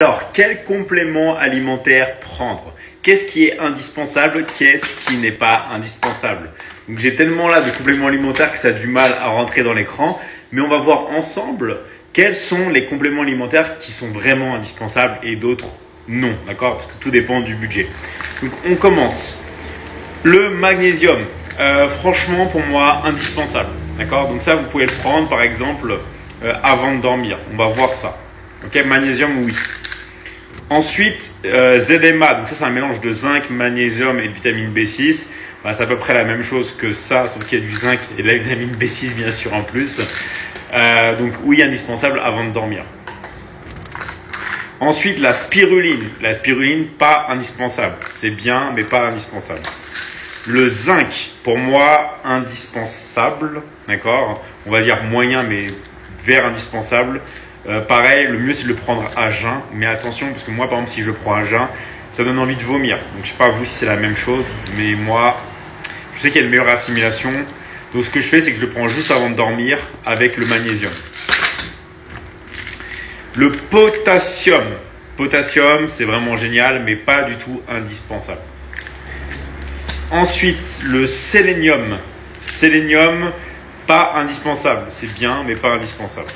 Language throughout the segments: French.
Alors, quel complément alimentaire prendre? Qu'est-ce qui est indispensable? Qu'est-ce qui n'est pas indispensable? Donc, j'ai tellement là de compléments alimentaires que ça a du mal à rentrer dans l'écran, mais on va voir ensemble quels sont les compléments alimentaires qui sont vraiment indispensables et d'autres non, d'accord? Parce que tout dépend du budget. Donc, on commence. Le magnésium, franchement, pour moi, indispensable, d'accord? Donc ça, vous pouvez le prendre, par exemple, avant de dormir. On va voir ça. Ok, magnésium, oui. Ensuite, ZMA, donc ça c'est un mélange de zinc, magnésium et de vitamine B6. Bah, c'est à peu près la même chose que ça, sauf qu'il y a du zinc et de la vitamine B6 bien sûr en plus. Donc oui, indispensable avant de dormir. Ensuite, la spiruline. La spiruline, pas indispensable. C'est bien, mais pas indispensable. Le zinc, pour moi, indispensable. D'accord? On va dire moyen, mais vers indispensable. Pareil, le mieux c'est de le prendre à jeun, mais attention parce que moi par exemple si je le prends à jeun, ça donne envie de vomir. Donc je sais pas vous si c'est la même chose, mais moi je sais qu'il y a une meilleure assimilation. Donc ce que je fais c'est que je le prends juste avant de dormir avec le magnésium. Le potassium. Potassium c'est vraiment génial, mais pas du tout indispensable. Ensuite le sélénium. Sélénium, pas indispensable. C'est bien, mais pas indispensable.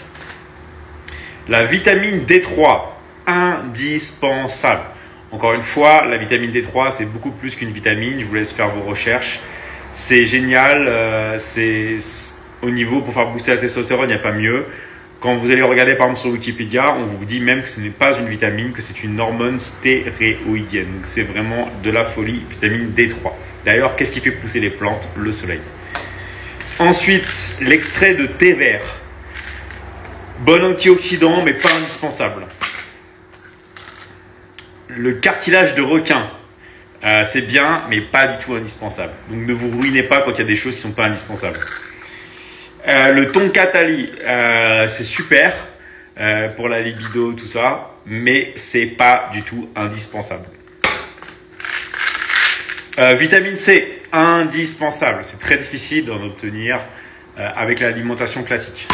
La vitamine D3, indispensable. Encore une fois, la vitamine D3, c'est beaucoup plus qu'une vitamine. Je vous laisse faire vos recherches. C'est génial. C'est au niveau pour faire booster la testostérone, il n'y a pas mieux. Quand vous allez regarder par exemple sur Wikipédia, on vous dit même que ce n'est pas une vitamine, que c'est une hormone stéroïdienne. Donc c'est vraiment de la folie, vitamine D3. D'ailleurs, qu'est-ce qui fait pousser les plantes? Le soleil. Ensuite, l'extrait de thé vert. Bon antioxydant, mais pas indispensable. Le cartilage de requin, c'est bien, mais pas du tout indispensable. Donc ne vous ruinez pas quand il y a des choses qui ne sont pas indispensables. Le tonkatali, c'est super pour la libido, tout ça, mais c'est pas du tout indispensable. Vitamine C, indispensable. C'est très difficile d'en obtenir avec l'alimentation classique.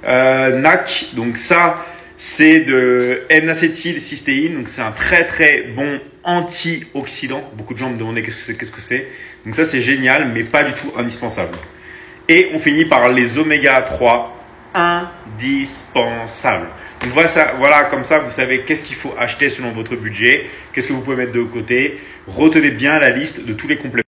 NAC, donc ça c'est de N-acétylcystéine, donc c'est un très très bon antioxydant. Beaucoup de gens me demandaient qu'est-ce que c'est. Donc ça c'est génial, mais pas du tout indispensable. Et on finit par les oméga 3, indispensables. Donc voilà, comme ça vous savez qu'est-ce qu'il faut acheter selon votre budget, qu'est-ce que vous pouvez mettre de côté. Retenez bien la liste de tous les compléments.